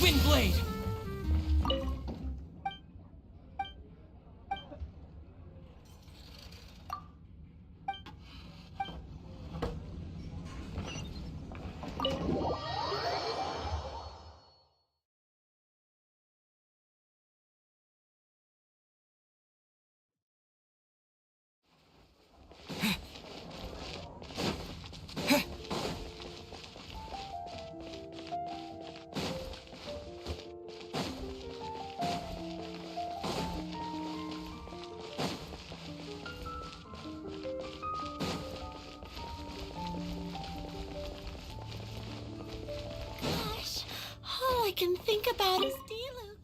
Windblade! Gosh, all I can think about is Diluc.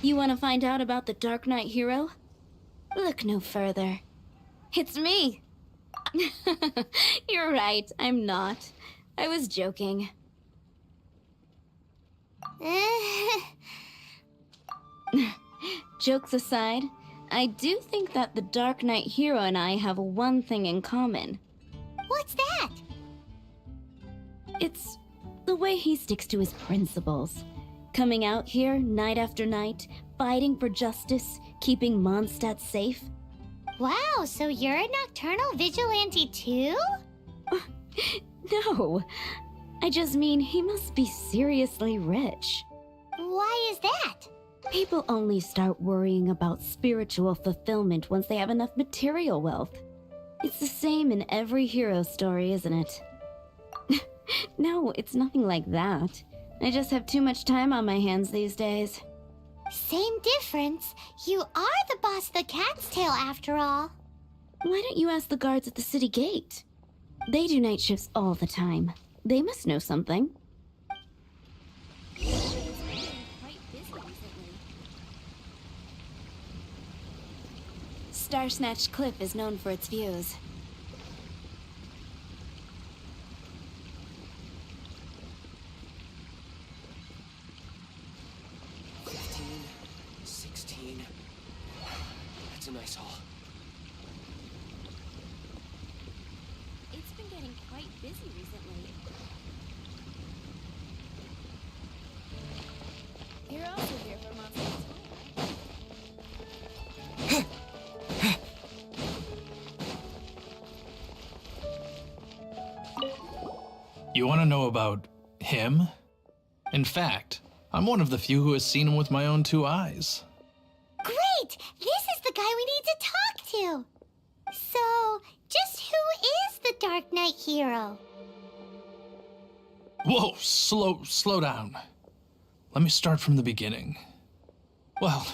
You want to find out about the Dark Knight hero? Look no further. It's me! You're right, I'm not. I was joking. Jokes aside, I do think that the Dark Knight hero and I have one thing in common. What's that? It's the way he sticks to his principles. Coming out here night after night, fighting for justice, keeping Mondstadt safe. Wow, so you're a nocturnal vigilante too? No, I just mean he must be seriously rich. Why is that? People only start worrying about spiritual fulfillment once they have enough material wealth. It's the same in every hero story, isn't it? No, it's nothing like that. I just have too much time on my hands these days. Same difference. You are the boss of the Cat's Tail after all. Why don't you ask the guards at the city gate? They do night shifts all the time. They must know something. Starsnatch Cliff is known for its views. That's a nice haul. It's been getting quite busy recently. You're also here for Mondstadt's You want to know about him? In fact, I'm one of the few who has seen him with my own two eyes. Great! This is the guy we need to talk to! So, just who is the Dark Knight hero? Whoa, slow down. Let me start from the beginning. Well,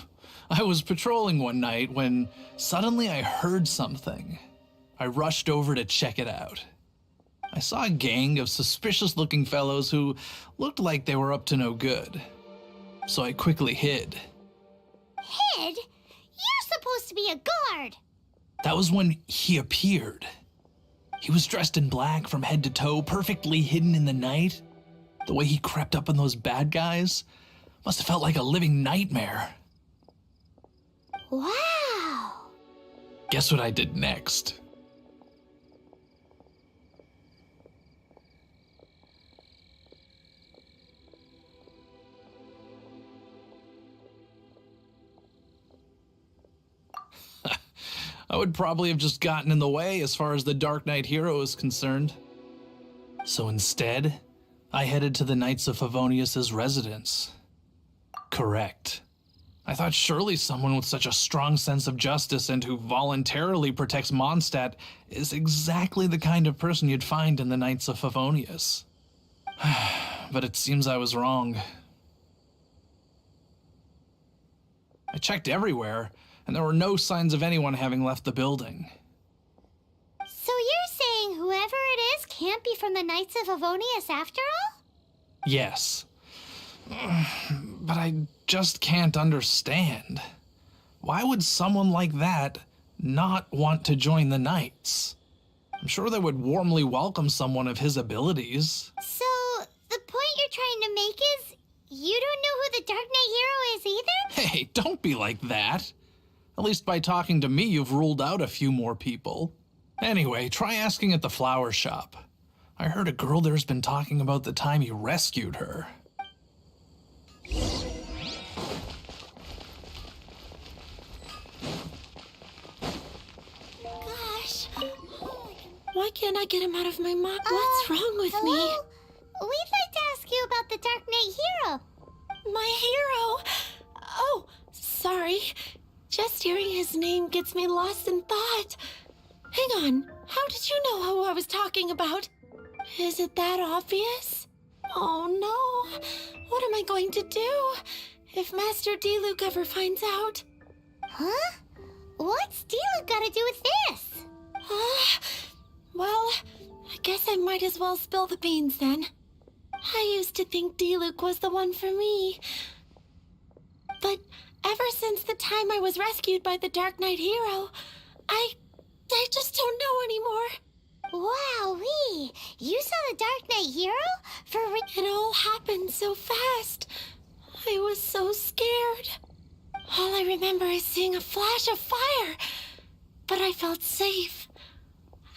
I was patrolling one night when suddenly I heard something. I rushed over to check it out. I saw a gang of suspicious-looking fellows who looked like they were up to no good. So I quickly hid. Hid? You're supposed to be a guard! That was when he appeared. He was dressed in black from head to toe, perfectly hidden in the night. The way he crept up on those bad guys must have felt like a living nightmare. Wow! Guess what I did next? I would probably have just gotten in the way as far as the Dark Knight hero is concerned. So instead, I headed to the Knights of Favonius' residence. Correct. I thought surely someone with such a strong sense of justice and who voluntarily protects Mondstadt is exactly the kind of person you'd find in the Knights of Favonius. but it seems I was wrong. I checked everywhere, and there were no signs of anyone having left the building. So you're saying whoever it is can't be from the Knights of Avonius after all? Yes. But I just can't understand. Why would someone like that not want to join the Knights? I'm sure they would warmly welcome someone of his abilities. So the point you're trying to make is you don't know who the Dark Knight hero is either? Hey, don't be like that. At least by talking to me, you've ruled out a few more people. Anyway, try asking at the flower shop. I heard a girl there's been talking about the time you rescued her. Gosh. Why can't I get him out of my mind? What's wrong with me? Hello? We'd like to ask you about the Dark Knight hero. My hero! Oh, sorry. Just hearing his name gets me lost in thought. Hang on. How did you know who I was talking about? Is it that obvious? Oh no. What am I going to do if Master D-Luke ever finds out? Huh? What's D-Luke got to do with this? Well, I guess I might as well spill the beans then. I used to think D-Luke was the one for me. But ever since the time I was rescued by the Dark Knight hero, I just don't know anymore. Wowee! You saw the Dark Knight hero? For real? It all happened so fast. I was so scared. All I remember is seeing a flash of fire, but I felt safe.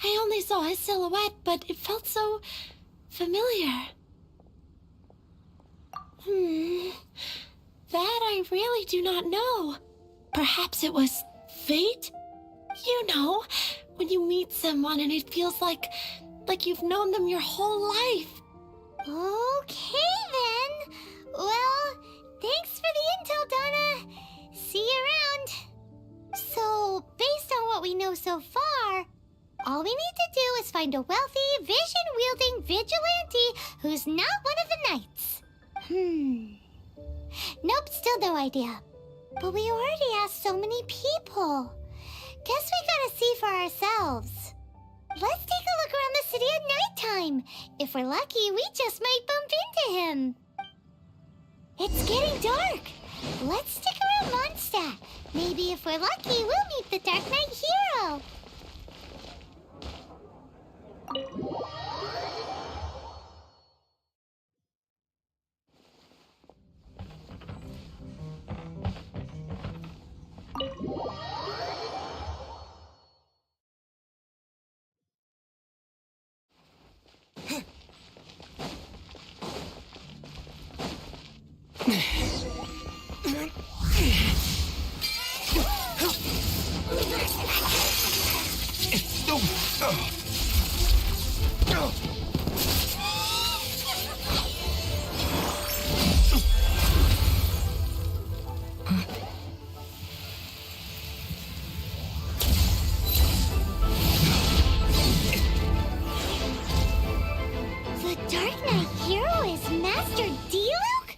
I only saw his silhouette, but it felt so familiar. That I really do not know. Perhaps it was fate? You know, when you meet someone and it feels like you've known them your whole life. Okay then. Well, thanks for the intel, Donna. See you around. So, based on what we know so far, all we need to do is find a wealthy, vision-wielding vigilante who's not one of the knights. Nope, still no idea. But we already asked so many people. Guess we gotta see for ourselves. Let's take a look around the city at nighttime. If we're lucky, we just might bump into him. It's getting dark. Let's stick around Mondstadt. Maybe if we're lucky, we'll meet the Dark Knight hero. The Dark Knight hero is Master D-Luke?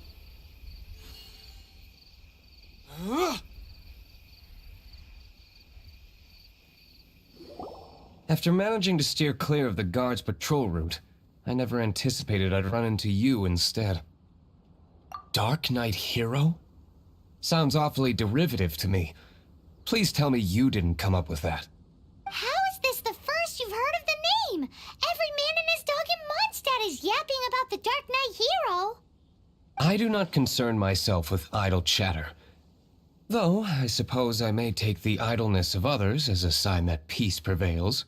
After managing to steer clear of the guard's patrol route, I never anticipated I'd run into you instead. Dark Knight hero? Sounds awfully derivative to me. Please tell me you didn't come up with that. How is this the first you've heard of the name? Every man and his dog in Mondstadt is yapping about the Dark Knight hero. I do not concern myself with idle chatter. Though, I suppose I may take the idleness of others as a sign that peace prevails.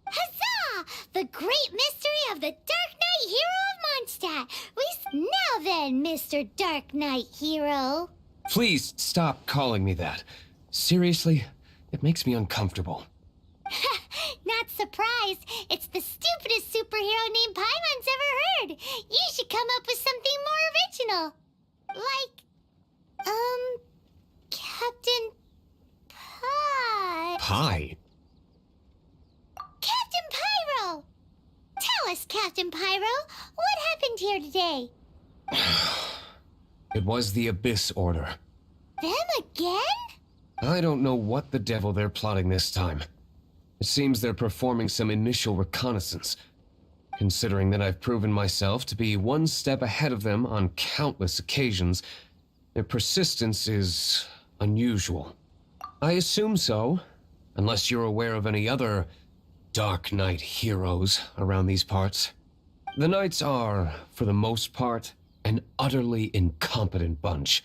Huzzah! The great mystery of the Dark Knight hero of Mondstadt. Now then, Mr. Dark Knight hero. Please stop calling me that. Seriously, it makes me uncomfortable. Not surprised. It's the stupidest superhero name Paimon's ever heard. You should come up with something more original. Like, Captain Pie. Pie? Captain Pyro! Tell us, Captain Pyro, what happened here today? It was the Abyss Order. Them again? I don't know what the devil they're plotting this time. It seems they're performing some initial reconnaissance. Considering that I've proven myself to be one step ahead of them on countless occasions, their persistence is unusual. I assume so, unless you're aware of any other Dark Knight heroes around these parts. The Knights are, for the most part, an utterly incompetent bunch.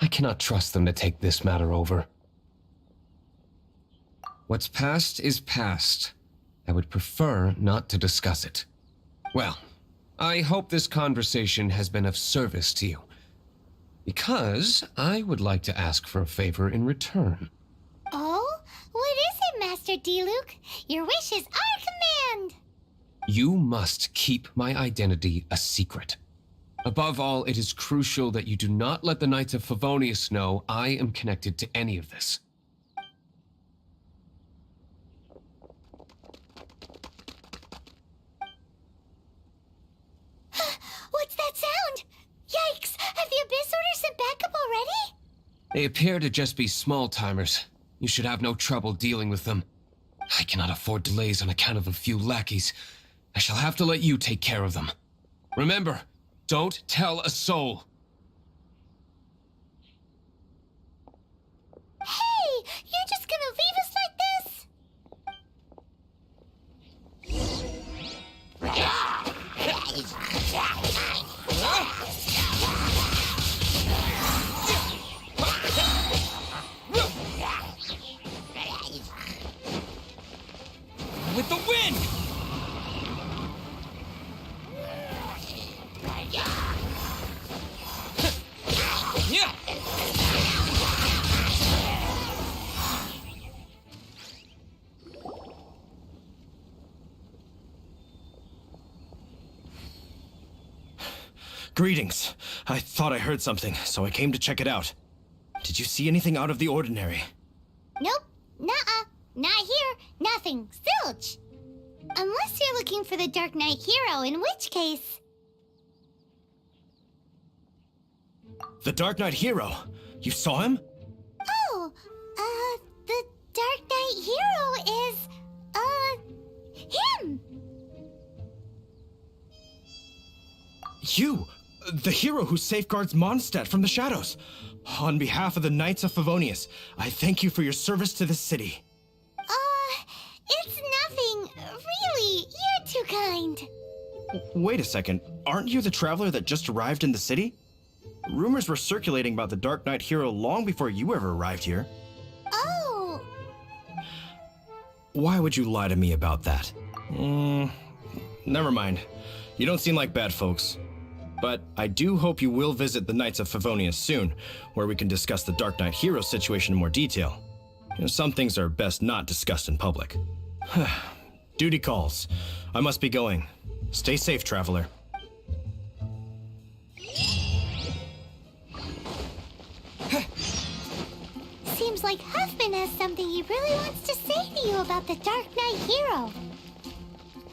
I cannot trust them to take this matter over. What's past is past. I would prefer not to discuss it. Well, I hope this conversation has been of service to you. Because I would like to ask for a favor in return. Oh? What is it, Master D-Luke? Your wish is our command! You must keep my identity a secret. Above all, it is crucial that you do not let the Knights of Favonius know I am connected to any of this. What's that sound? Yikes! Have the Abyss Order sent backup already? They appear to just be small-timers. You should have no trouble dealing with them. I cannot afford delays on account of a few lackeys. I shall have to let you take care of them. Remember, don't tell a soul. Hey! You're just gonna leave us With the wind! Yeah! Greetings. I thought I heard something, so I came to check it out. Did you see anything out of the ordinary? Nope. Nuh-uh. Not here. Nothing. Zilch. Unless you're looking for the Dark Knight hero, in which case... The Dark Knight hero? You saw him? Oh, the Dark Knight hero is, him! You! The hero who safeguards Mondstadt from the shadows. On behalf of the Knights of Favonius, I thank you for your service to this city. It's nothing. Really, you're too kind. Wait a second. Aren't you the traveler that just arrived in the city? Rumors were circulating about the Dark Knight hero long before you ever arrived here. Oh, Why would you lie to me about that? Never mind. You don't seem like bad folks. But I do hope you will visit the Knights of Favonius soon, where we can discuss the Dark Knight hero situation in more detail. Some things are best not discussed in public. Duty calls. I must be going. Stay safe, traveler. seems like Huffman has something he really wants to say to you about the Dark Knight hero.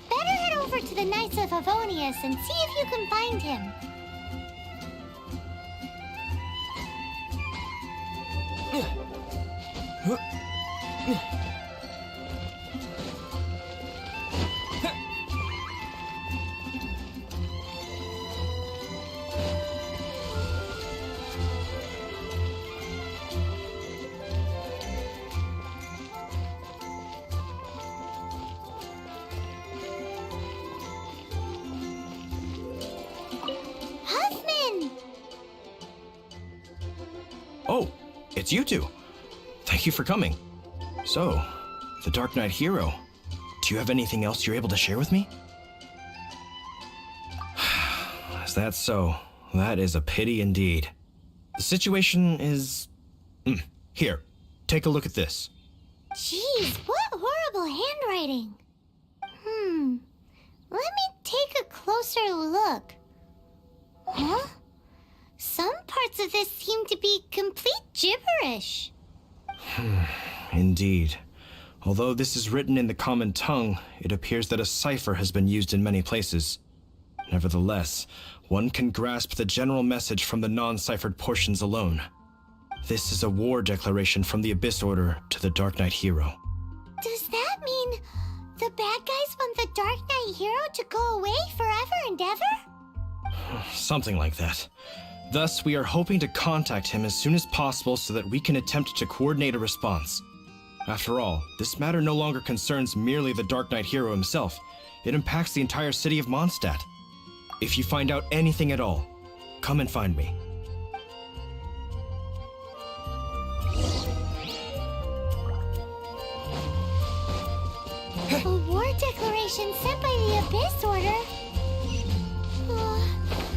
Better head over to the Knights of Favonius and see if you can find him. Huffman! Oh, it's you two. Thank you for coming. So, the Dark Knight hero. Do you have anything else you're able to share with me? Is that so? That is a pity indeed. The situation is... Here, take a look at this. Jeez, what horrible handwriting. Let me take a closer look. Huh? Some parts of this seem to be complete gibberish. Indeed. Although this is written in the common tongue, it appears that a cipher has been used in many places. Nevertheless, one can grasp the general message from the non-ciphered portions alone. This is a war declaration from the Abyss Order to the Dark Knight Hero. Does that mean the bad guys want the Dark Knight Hero to go away forever and ever? Something like that. Thus, we are hoping to contact him as soon as possible so that we can attempt to coordinate a response. After all, this matter no longer concerns merely the Dark Knight Hero himself. It impacts the entire city of Mondstadt. If you find out anything at all, come and find me. A war declaration sent by the Abyss Order?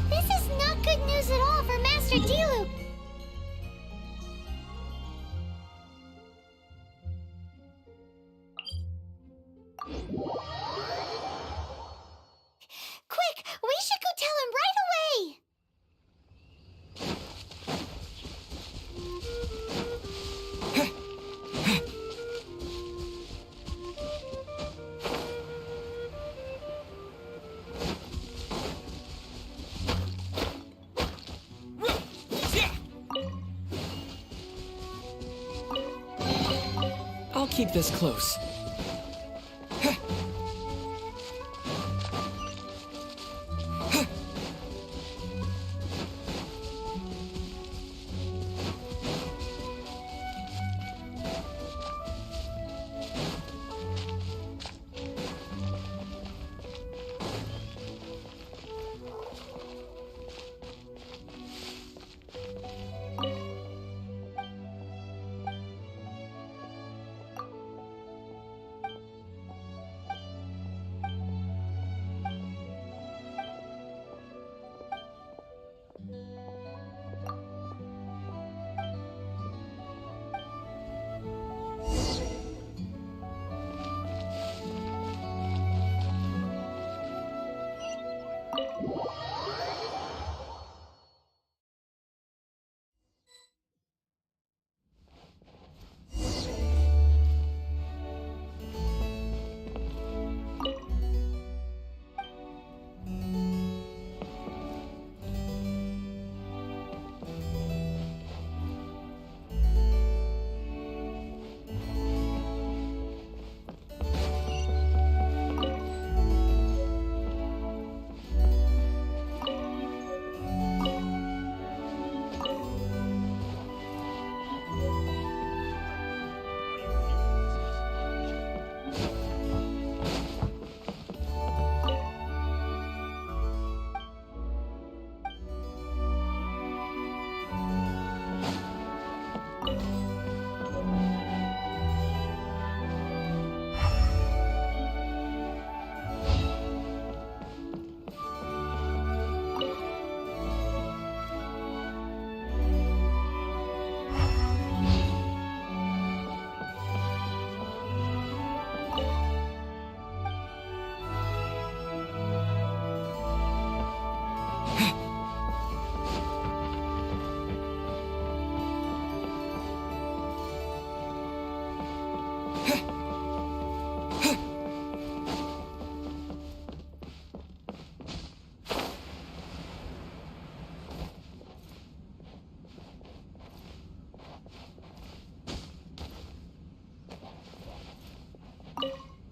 This is not good news at all for Master Diluc. Quick, we should go tell him right away! Yeah. I'll keep this close.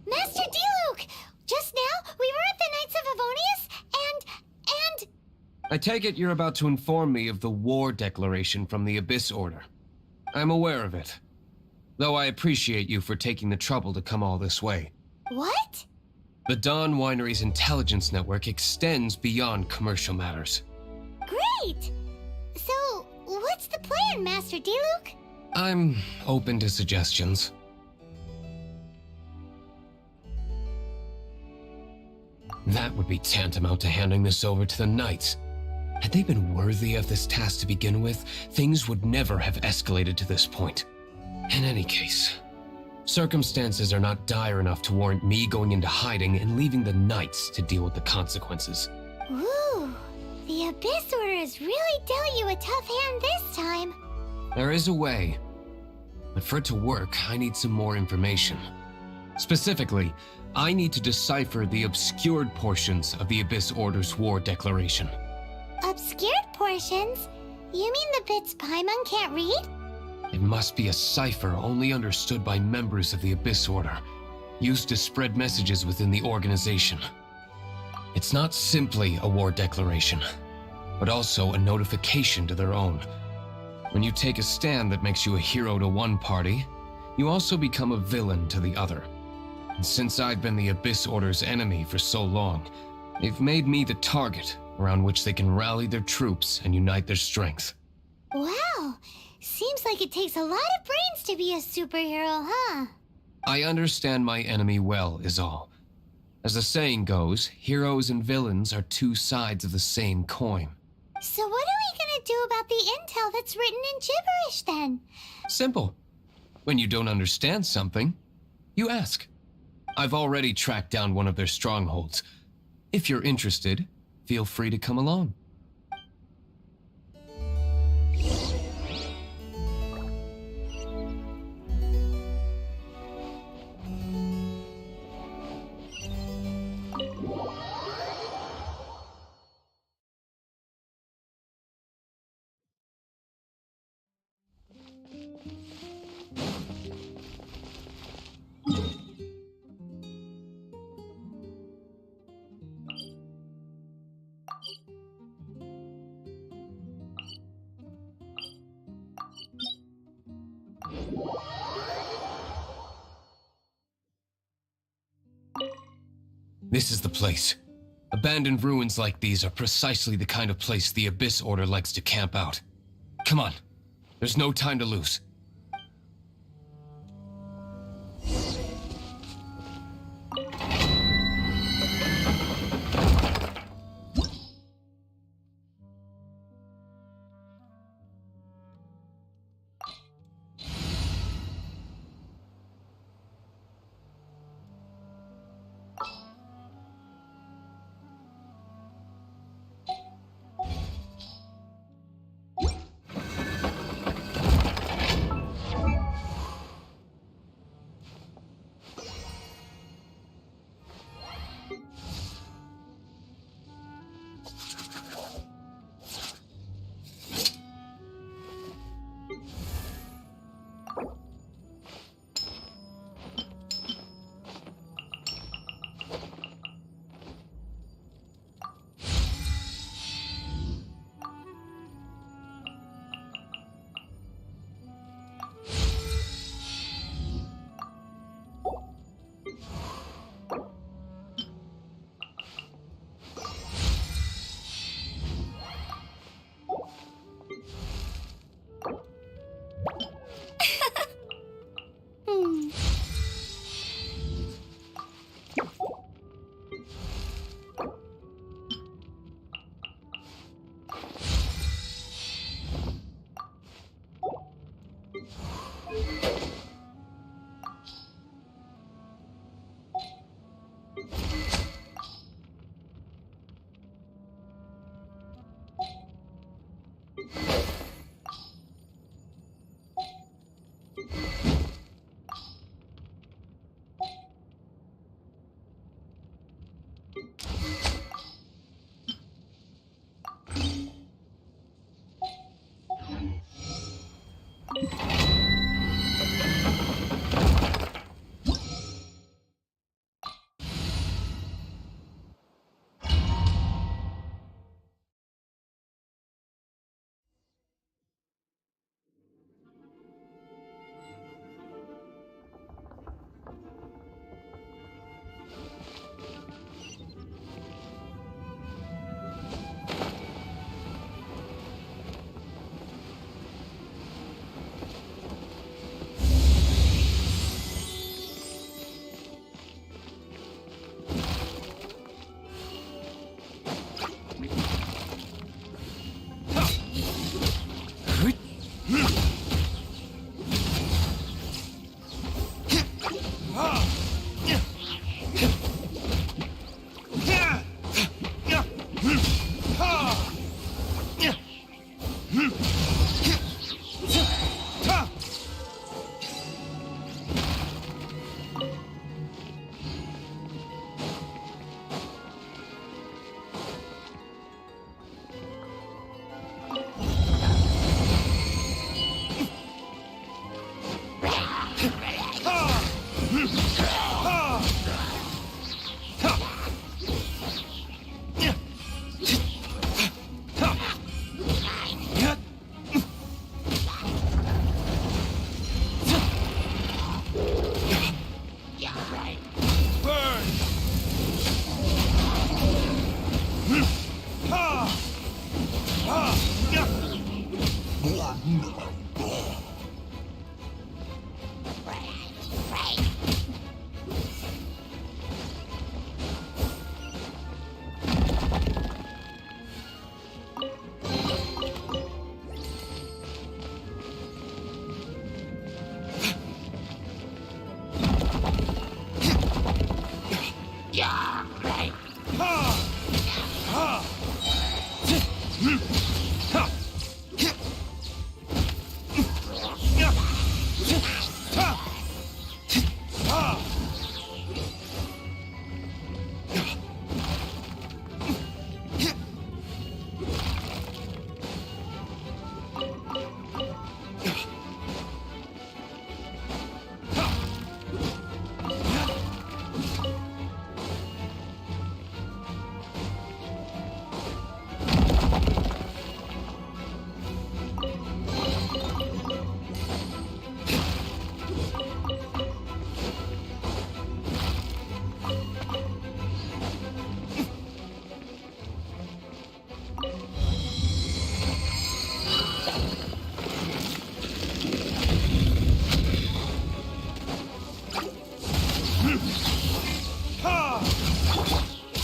Master Diluc! Just now, we were at the Knights of Avonius, and... I take it you're about to inform me of the war declaration from the Abyss Order. I'm aware of it, though I appreciate you for taking the trouble to come all this way. What? The Dawn Winery's intelligence network extends beyond commercial matters. Great! So, what's the plan, Master Diluc? I'm open to suggestions. That would be tantamount to handing this over to the Knights. Had they been worthy of this task to begin with, things would never have escalated to this point. In any case, circumstances are not dire enough to warrant me going into hiding and leaving the Knights to deal with the consequences. Ooh, the Abyss Order has really dealt you a tough hand this time. There is a way, but for it to work, I need some more information. Specifically, I need to decipher the obscured portions of the Abyss Order's war declaration. Obscured portions? You mean the bits Paimon can't read? It must be a cipher only understood by members of the Abyss Order, used to spread messages within the organization. It's not simply a war declaration, but also a notification to their own. When you take a stand that makes you a hero to one party, you also become a villain to the other. And since I've been the Abyss Order's enemy for so long, they've made me the target around which they can rally their troops and unite their strength. Wow, seems like it takes a lot of brains to be a superhero, huh? I understand my enemy well, is all. As the saying goes, heroes and villains are two sides of the same coin. So what are we gonna do about the intel that's written in gibberish then? Simple. When you don't understand something, you ask. I've already tracked down one of their strongholds. If you're interested, feel free to come along. This is the place. Abandoned ruins like these are precisely the kind of place the Abyss Order likes to camp out. Come on. There's no time to lose.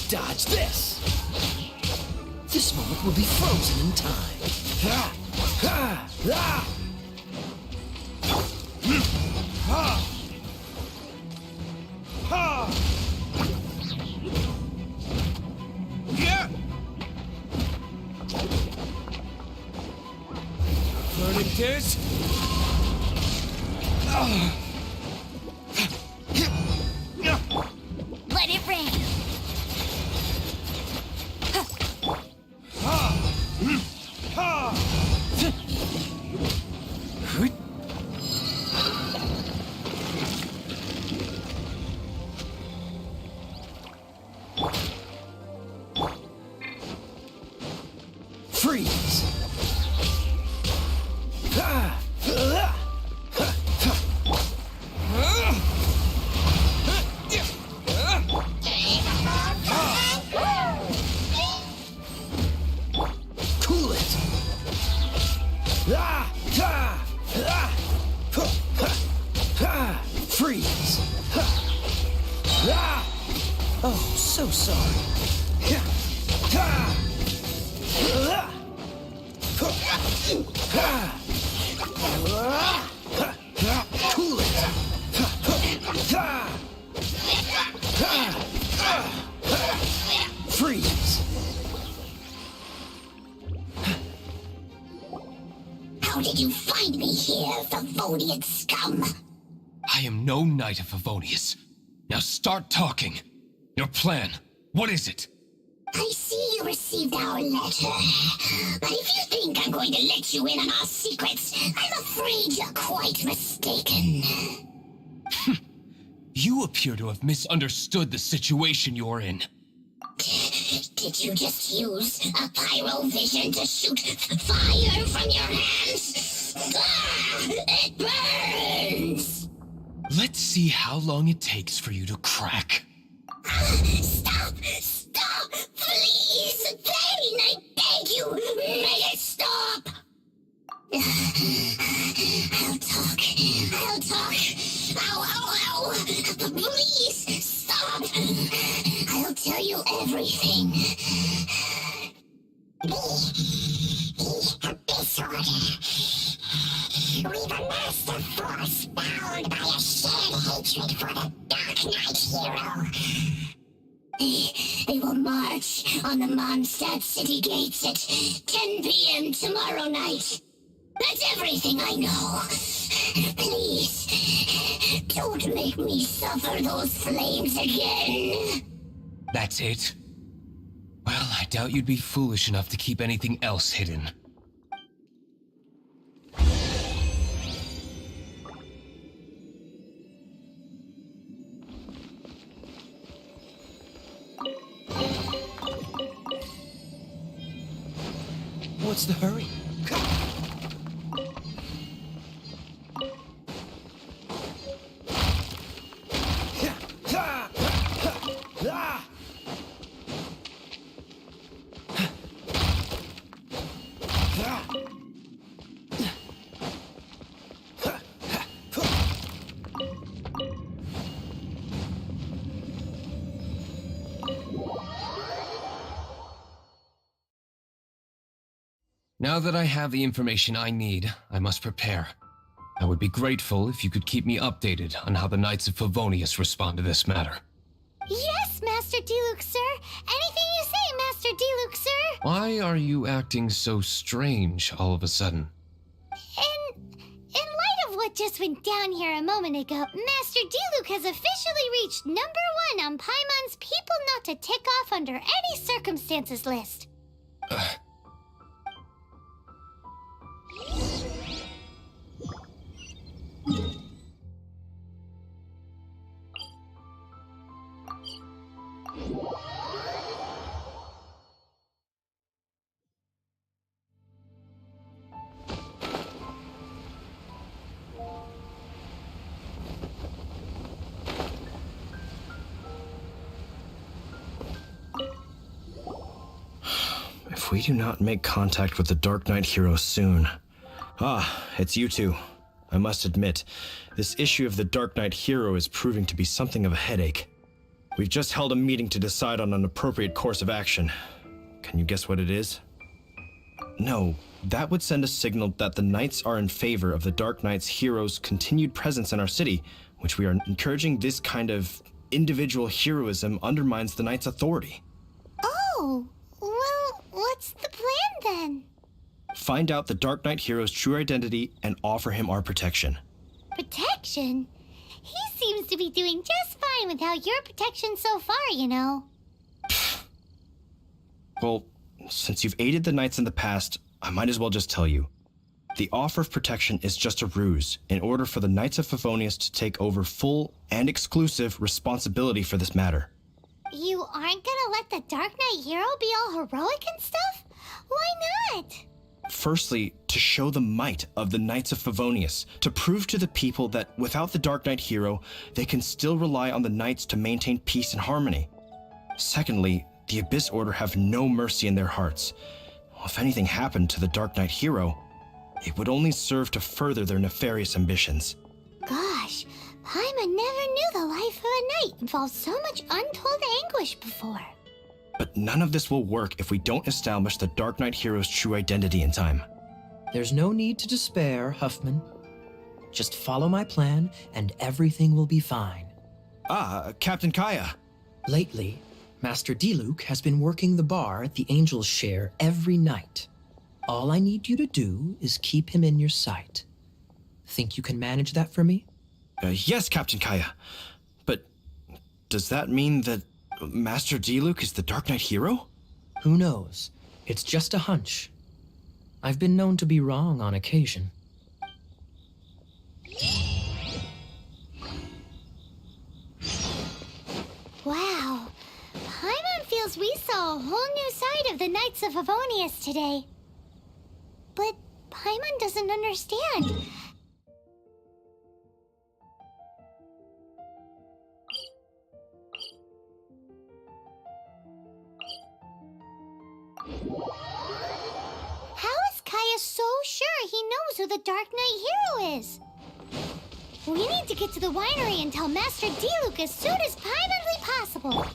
Dodge this! This moment will be frozen in time. Verdict is... Let it rain. Freeze! Cool it! Freeze! Oh, so sorry. Cool it! Freeze! How did you find me here, Favonian scum? I am no knight of Favonius. Now start talking. Your plan, what is it? I see you received our letter. But if you think I'm going to let you in on our secrets, I'm afraid you're quite mistaken. You appear to have misunderstood the situation you're in. Did you just use a pyro vision to shoot fire from your hands? Ah, it burns! Let's see how long it takes for you to crack. Stop! Stop! Please! Pain! I beg you! Make it stop! I'll talk. I'll talk. Ow, ow, ow! Please! Stop! I'll tell you everything. Disorder. We've amassed a force bound by a shared hatred for the Dark Knight hero. They will march on the Mondstadt city gates at 10 p.m. tomorrow night. That's everything I know. Please, don't make me suffer those flames again. That's it? Well, I doubt you'd be foolish enough to keep anything else hidden. What's the hurry? Now that I have the information I need, I must prepare. I would be grateful if you could keep me updated on how the Knights of Favonius respond to this matter. Yes, Master Diluc, sir. Anything you say, Master Diluc, sir. Why are you acting so strange all of a sudden? In light of what just went down here a moment ago, Master Diluc has officially reached #1 on Paimon's people not to tick off under any circumstances list. If we do not make contact with the Dark Knight hero soon... Ah, it's you two. I must admit, this issue of the Dark Knight hero is proving to be something of a headache. We've just held a meeting to decide on an appropriate course of action. Can you guess what it is? No, that would send a signal that the Knights are in favor of the Dark Knight's hero's continued presence in our city, which we are encouraging. This kind of individual heroism undermines the Knights' authority. Oh, well, what's the plan then? Find out the Dark Knight hero's true identity and offer him our protection. Protection? He seems to be doing just fine without your protection so far, you know. Well, since you've aided the Knights in the past, I might as well just tell you. The offer of protection is just a ruse in order for the Knights of Favonius to take over full and exclusive responsibility for this matter. You aren't gonna let the Dark Knight hero be all heroic and stuff? Why not? Firstly, to show the might of the Knights of Favonius, to prove to the people that without the Dark Knight hero, they can still rely on the Knights to maintain peace and harmony. Secondly, the Abyss Order have no mercy in their hearts. If anything happened to the Dark Knight hero, it would only serve to further their nefarious ambitions. Gosh, Paimon never knew the life of a knight involved so much untold anguish before. But none of this will work if we don't establish the Dark Knight hero's true identity in time. There's no need to despair, Huffman. Just follow my plan and everything will be fine. Ah, Captain Kaya. Lately, Master Diluc has been working the bar at the Angel's Share every night. All I need you to do is keep him in your sight. Think you can manage that for me? Yes, Captain Kaya. But does that mean that Master Diluc is the Dark Knight hero? Who knows? It's just a hunch. I've been known to be wrong on occasion. Wow, Paimon feels we saw a whole new side of the Knights of Favonius today. But Paimon doesn't understand. How is Kaya so sure he knows who the Dark Knight hero is? We need to get to the winery and tell Master Diluc as soon as Paimonly possible.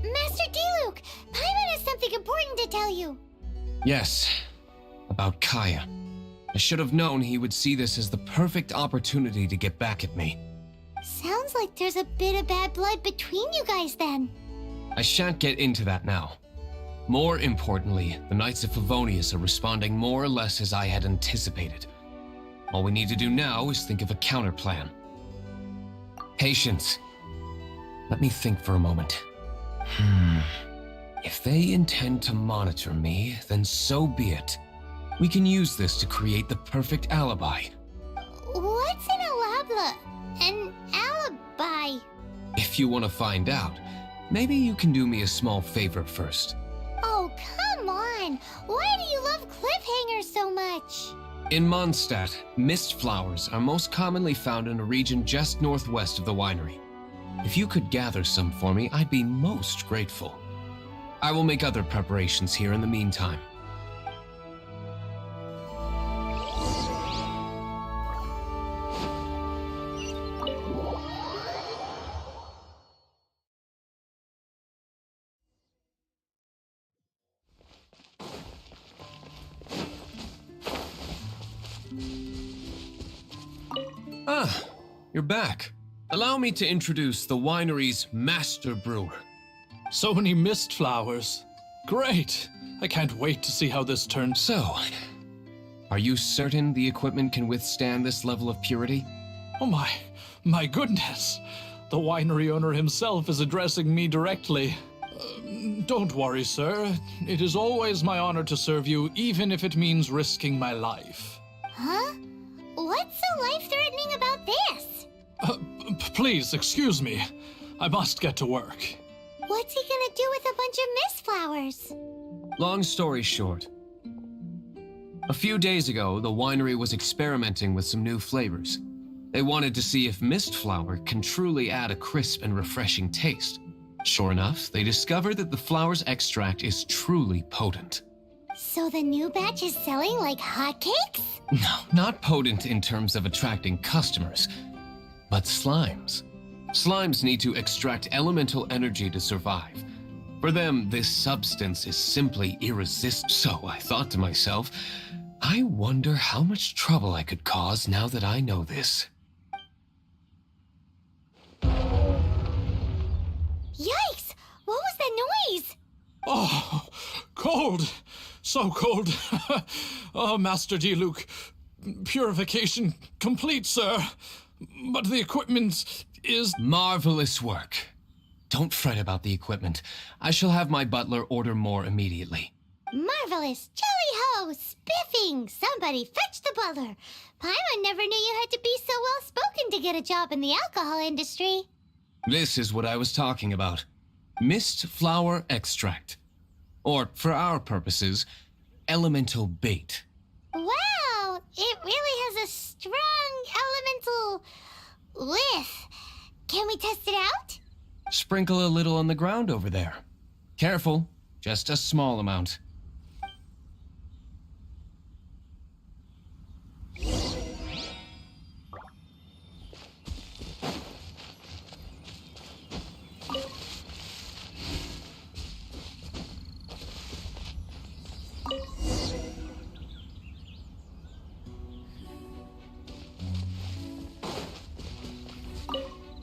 Master Diluc, Paimon has something important to tell you. Yes, about Kaya. I should have known he would see this as the perfect opportunity to get back at me. Sounds like there's a bit of bad blood between you guys then. I shan't get into that now. More importantly, the Knights of Favonius are responding more or less as I had anticipated. All we need to do now is think of a counterplan. Patience. Let me think for a moment. If they intend to monitor me, then so be it. We can use this to create the perfect alibi. What's an alibi? An alibi? If if you want to find out, maybe you can do me a small favor first. Oh, come on! Why do you love cliffhangers so much? In Mondstadt, mist flowers are most commonly found in a region just northwest of the winery. If you could gather some for me, I'd be most grateful. I will make other preparations here in the meantime. Ah, you're back. Allow me to introduce the winery's master brewer. So many mist flowers. Great! I can't wait to see how this turns. So, are you certain the equipment can withstand this level of purity? Oh my goodness! The winery owner himself is addressing me directly. Don't worry, sir. It is always my honor to serve you, even if it means risking my life. Huh? What's so life-threatening about this? Please, excuse me. I must get to work. What's he gonna do with a bunch of mist flowers? Long story short, a few days ago, the winery was experimenting with some new flavors. They wanted to see if mist flower can truly add a crisp and refreshing taste. Sure enough, they discovered that the flower's extract is truly potent. So the new batch is selling like hotcakes? No, not potent in terms of attracting customers, but slimes. Slimes need to extract elemental energy to survive. For them, this substance is simply irresistible. So I thought to myself, I wonder how much trouble I could cause now that I know this. Yikes! What was that noise? Oh, cold! So cold. Oh, Master Diluc, purification complete, sir. But the equipment is... Marvelous work. Don't fret about the equipment. I shall have my butler order more immediately. Marvelous! Jolly ho! Spiffing! Somebody fetch the butler! Paimon never knew you had to be so well-spoken to get a job in the alcohol industry. This is what I was talking about. Mist flower extract. Or, for our purposes, elemental bait. Wow! It really has a strong elemental whiff. Can we test it out? Sprinkle a little on the ground over there. Careful, just a small amount.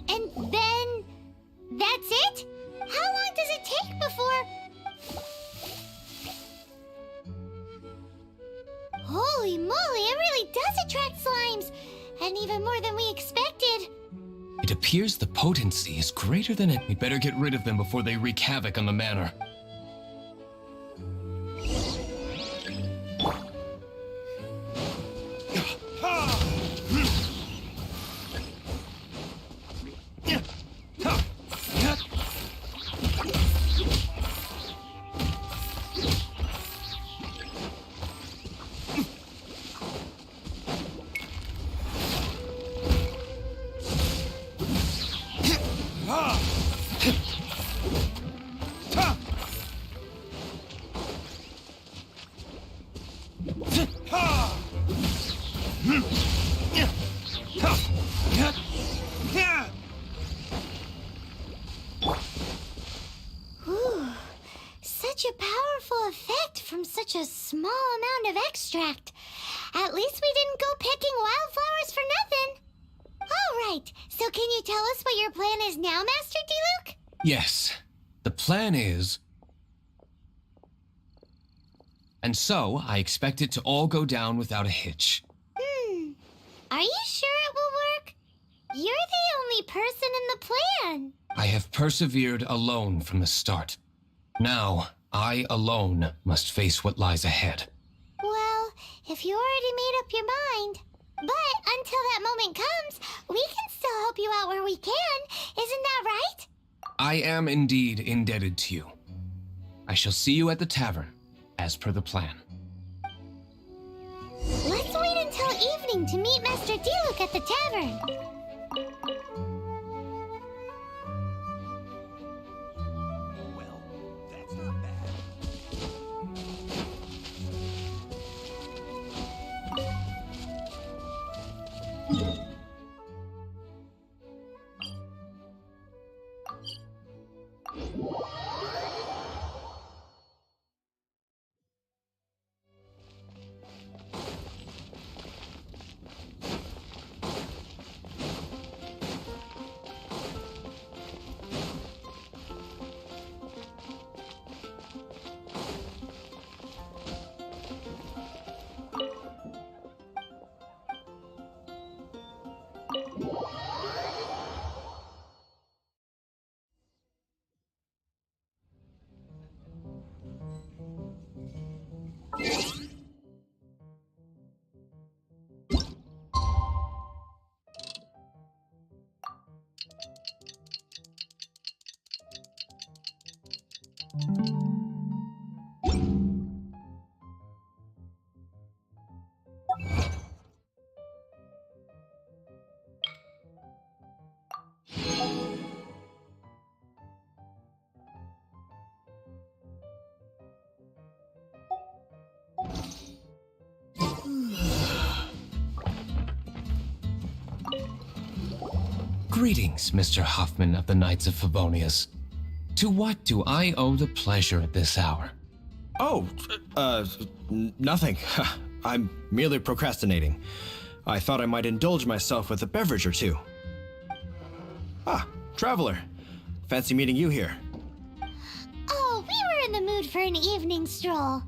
And then... that's it? How long does it take before... Holy moly, it really does attract slimes! And even more than we expected. It appears the potency is greater than it. We'd better get rid of them before they wreak havoc on the manor. Ooh, such a powerful effect from such a small amount of extract. At least we didn't go picking wildflowers for nothing. All right, so can you tell us what your plan is now, Master Diluc? Yes, the plan is... And so, I expect it to all go down without a hitch. Are you sure it will work? You're the only person in the plan. I have persevered alone from the start. Now, I alone must face what lies ahead. Well, if you already made up your mind, But until that moment comes, we can still help you out where we can. Isn't that right? I am indeed indebted to you. I shall see you at the tavern, as per the plan. Let's wait until evening to meet Master Diluc at the tavern. Well, that's not bad. Greetings, Mr. Hoffman of the Knights of Favonius. To what do I owe the pleasure at this hour? Oh, nothing. I'm merely procrastinating. I thought I might indulge myself with a beverage or two. Ah, traveler. Fancy meeting you here. Oh, we were in the mood for an evening stroll.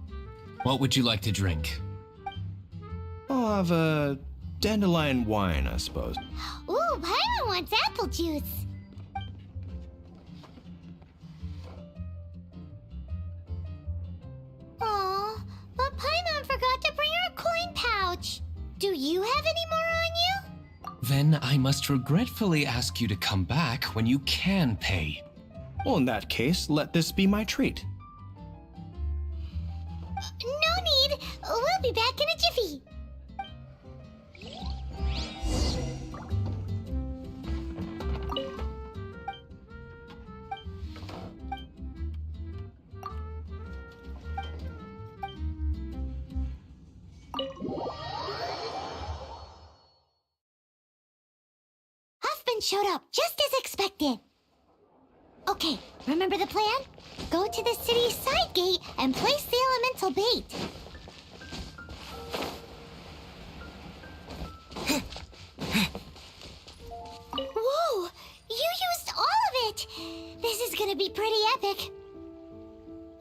What would you like to drink? I'll have a dandelion wine, I suppose. Ooh, Paimon wants apple juice. Aw, but Paimon forgot to bring her coin pouch. Do you have any more on you? Then I must regretfully ask you to come back when you can pay. Well, in that case, let this be my treat. No need. We'll be back in a jiffy. Huffman showed up just as expected. Okay, remember the plan? Go to the city's side gate and place the elemental bait. Whoa! You used all of it! This is gonna be pretty epic.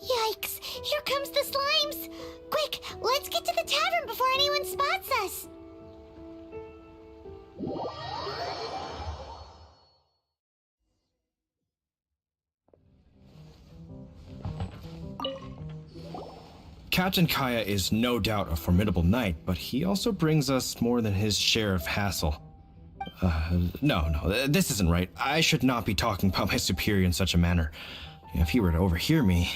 Yikes! Here comes the slimes! Quick, let's get to the tavern before anyone spots us! Captain Kaya is no doubt a formidable knight, but he also brings us more than his share of hassle. No, this isn't right. I should not be talking about my superior in such a manner. If he were to overhear me...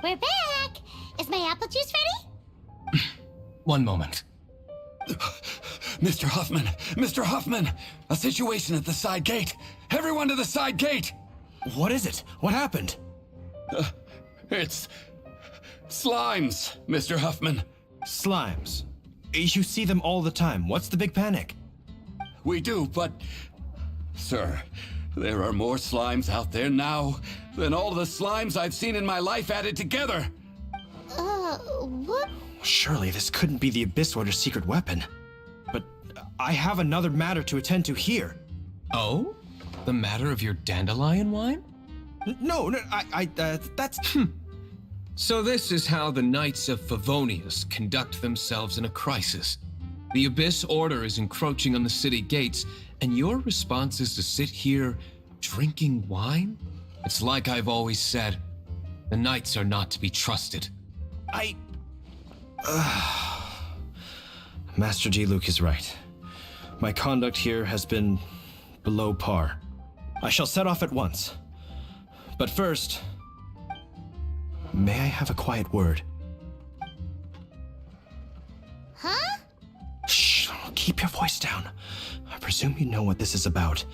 We're back! Is my apple juice ready? One moment. Mr. Huffman! Mr. Huffman! A situation at the side gate! Everyone to the side gate! What is it? What happened? It's... slimes, Mr. Huffman. Slimes. You see them all the time. What's the big panic? We do, but... Sir, there are more slimes out there now than all the slimes I've seen in my life added together. What? Surely this couldn't be the Abyss Order's secret weapon. But I have another matter to attend to here. Oh? The matter of your dandelion wine? No, that's... So this is how the Knights of Favonius conduct themselves in a crisis. The Abyss Order is encroaching on the city gates, and your response is to sit here drinking wine? It's like I've always said, the Knights are not to be trusted. Master Diluc is right. My conduct here has been below par. I shall set off at once. But first, may I have a quiet word? Huh? Shh, keep your voice down. I presume you know what this is about.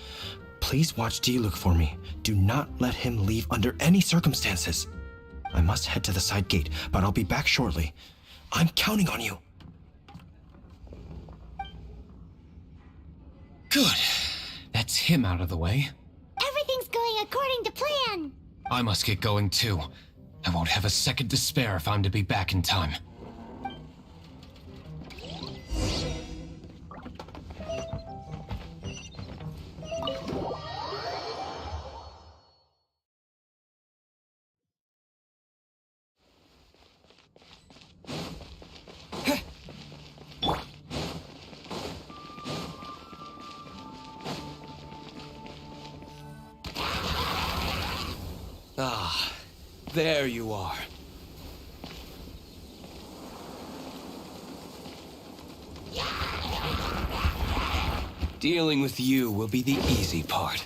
Please watch Diluc for me. Do not let him leave under any circumstances. I must head to the side gate, but I'll be back shortly. I'm counting on you. Good. That's him out of the way. Everything's going according to plan. I must get going too. I won't have a second to spare if I'm to be back in time. Ah, there you are. Dealing with you will be the easy part.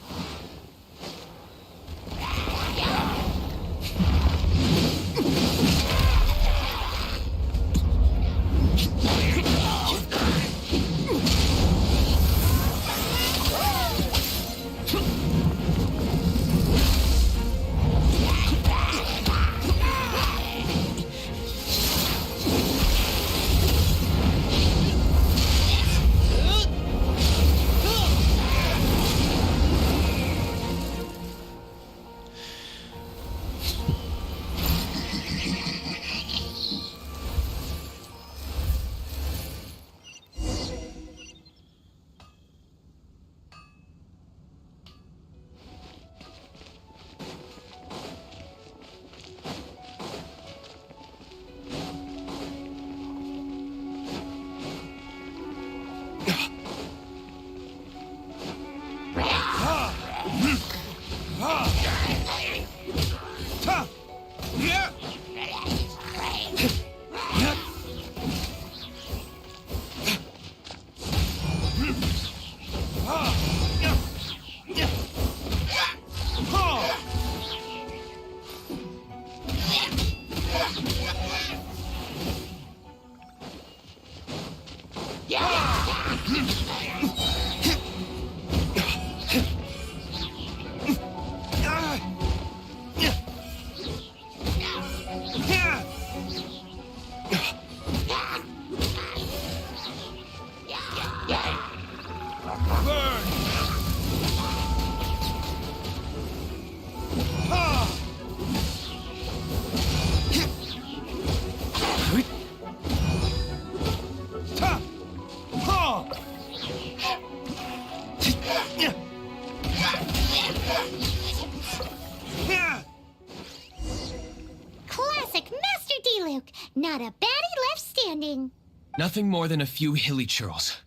Classic Master Diluc. Not a baddie left standing. Nothing more than a few hilly churls.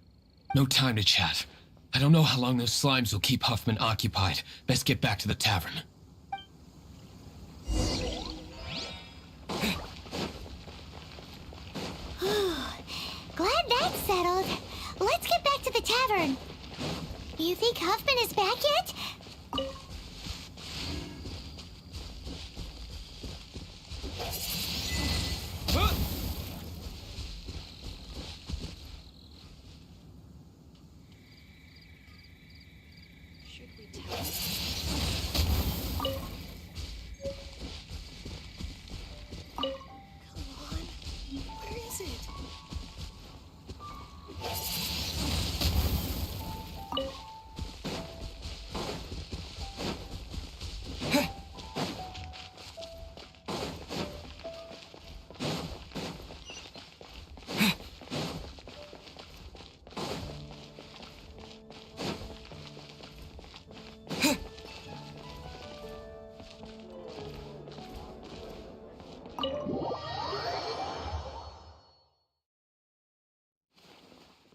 No time to chat. I don't know how long those slimes will keep Huffman occupied. Best get back to the tavern. Glad that's settled. Let's get back to the tavern. You think Huffman is back yet?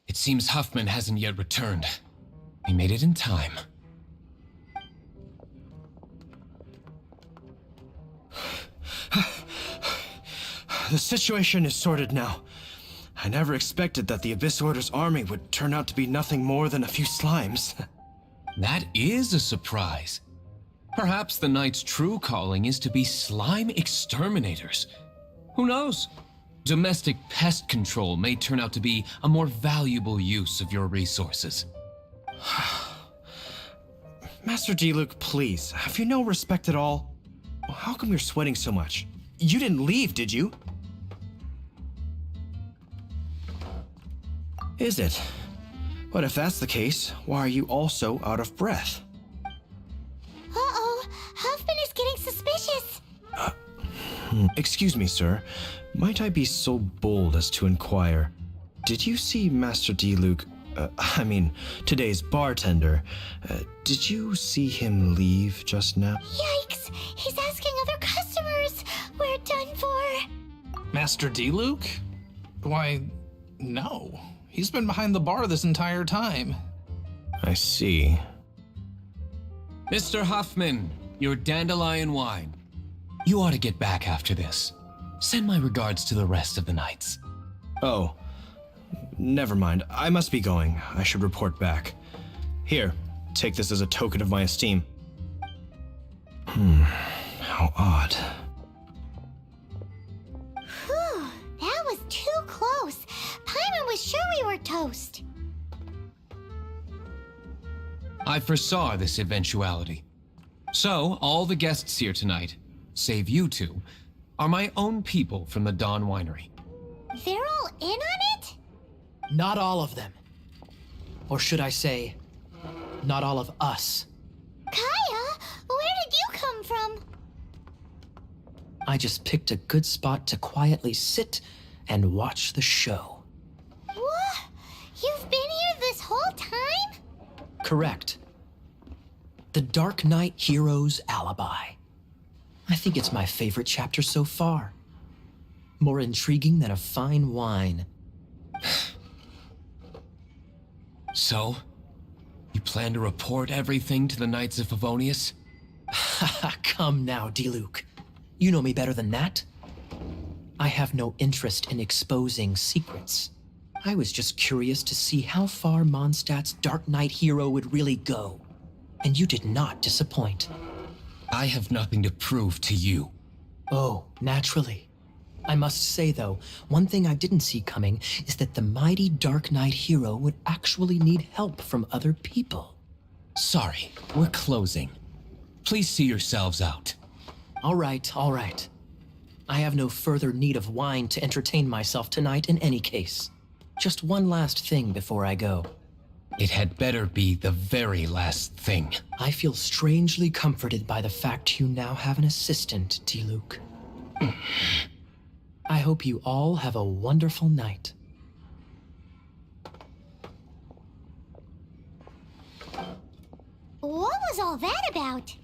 It seems Huffman hasn't yet returned. We made it in time. The situation is sorted now. I never expected that the Abyss Order's army would turn out to be nothing more than a few slimes. That is a surprise. Perhaps the Knight's true calling is to be slime exterminators. Who knows? Domestic pest control may turn out to be a more valuable use of your resources. Master Diluc, please, have you no respect at all? How come you're sweating so much? You didn't leave, did you? Is it? But if that's the case, why are you also out of breath? Uh-oh, Huffman is getting suspicious. Excuse me, sir. Might I be so bold as to inquire, did you see Master Diluc, today's bartender, did you see him leave just now? Yikes, he's asking other customers. We're done for. Master Diluc? Why, no. He's been behind the bar this entire time. I see. Mr. Huffman, your dandelion wine. You ought to get back after this. Send my regards to the rest of the knights. Oh, never mind. I must be going. I should report back. Here, take this as a token of my esteem. How odd. Whew, that was too close. Paimon was sure we were toast. I foresaw this eventuality. So, all the guests here tonight, save you two, are my own people from the Dawn Winery. They're all in on it? Not all of them. Or should I say, not all of us. Kaya, where did you come from? I just picked a good spot to quietly sit and watch the show. What? You've been here this whole time? Correct. The Dark Knight Hero's Alibi. I think it's my favorite chapter so far. More intriguing than a fine wine. So, you plan to report everything to the Knights of Favonius? Come now, Diluc. You know me better than that. I have no interest in exposing secrets. I was just curious to see how far Mondstadt's Dark Knight hero would really go. And you did not disappoint. I have nothing to prove to you. Oh, naturally. I must say, though, one thing I didn't see coming is that the mighty Dark Knight hero would actually need help from other people. Sorry, we're closing. Please see yourselves out. All right, all right. I have no further need of wine to entertain myself tonight in any case. Just one last thing before I go. It had better be the very last thing. I feel strangely comforted by the fact you now have an assistant, Diluc. I hope you all have a wonderful night. What was all that about?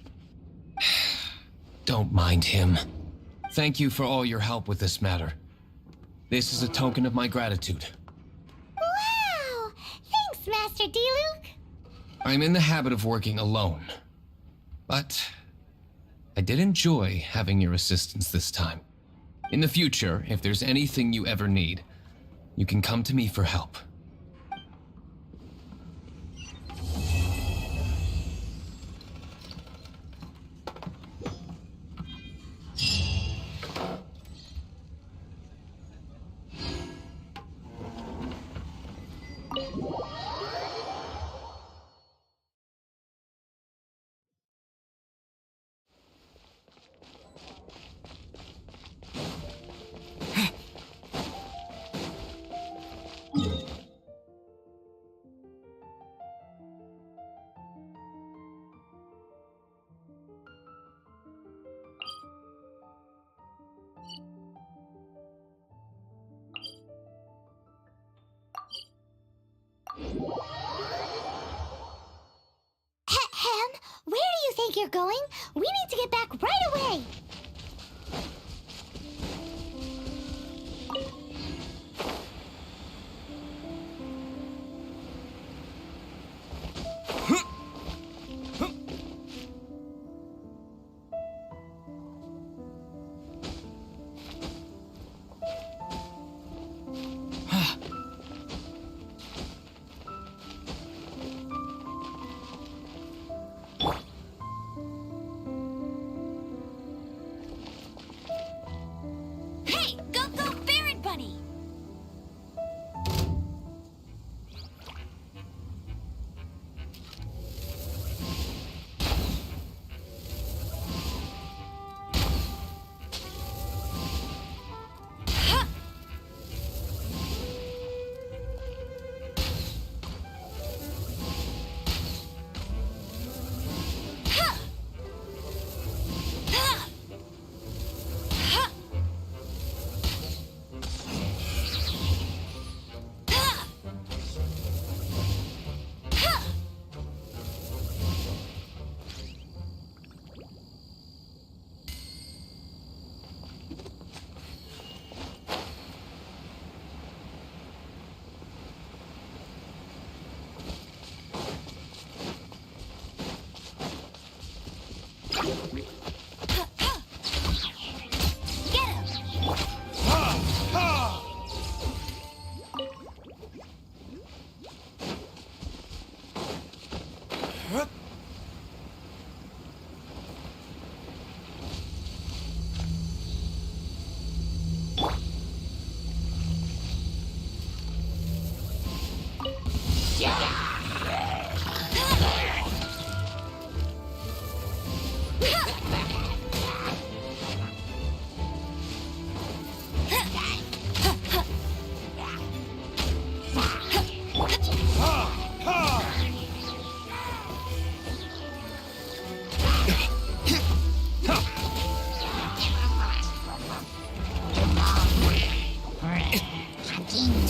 Don't mind him. Thank you for all your help with this matter. This is a token of my gratitude. Wow! Thanks, Master Diluc. I'm in the habit of working alone. But I did enjoy having your assistance this time. In the future, if there's anything you ever need, you can come to me for help. Ham, where do you think you're going? We need to get back right away.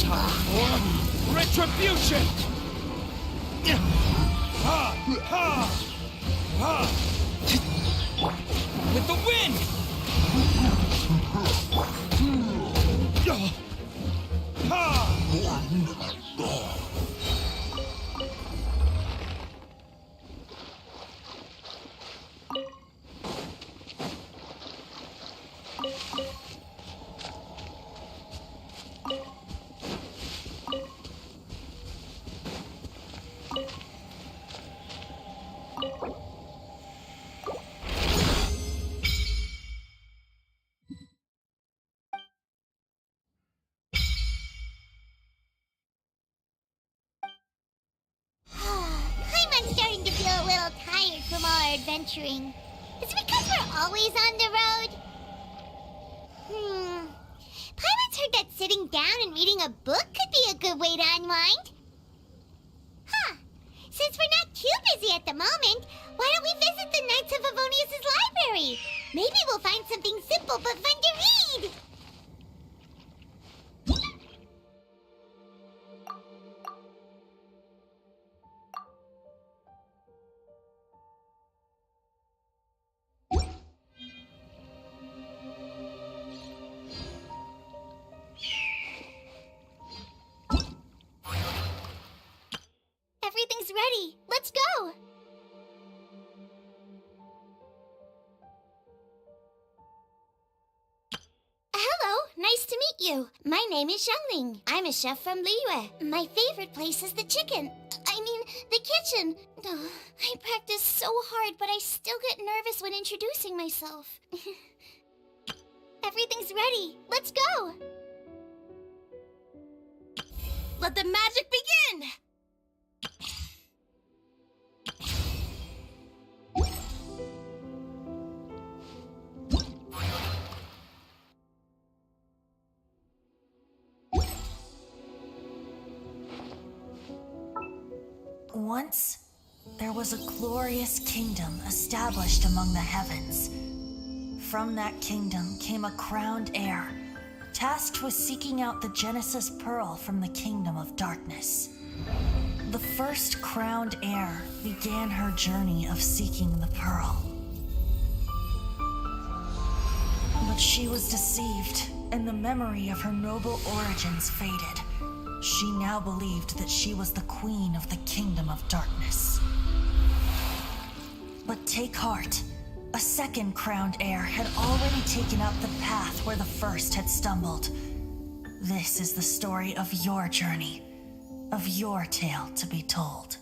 Time for retribution! With the wind! I'm starting to feel a little tired from all our adventuring. Is it because we're always on the road? Pirates heard that sitting down and reading a book could be a good way to unwind. Since we're not too busy at the moment, why don't we visit the Knights of Favonius' library? Maybe we'll find something simple but fun to read. Everything's ready. Let's go. Hello, nice to meet you. My name is Xiangling. I'm a chef from Liyue. My favorite place is the the kitchen. I practice so hard, but I still get nervous when introducing myself. Everything's ready. Let's go. Let the magic begin! Once, there was a glorious kingdom established among the heavens. From that kingdom came a crowned heir, tasked with seeking out the Genesis Pearl from the Kingdom of Darkness. The first crowned heir began her journey of seeking the Pearl. But she was deceived, and the memory of her noble origins faded. She now believed that she was the queen of the Kingdom of Darkness. But take heart. A second crowned heir had already taken up the path where the first had stumbled. This is the story of your journey, of your tale to be told.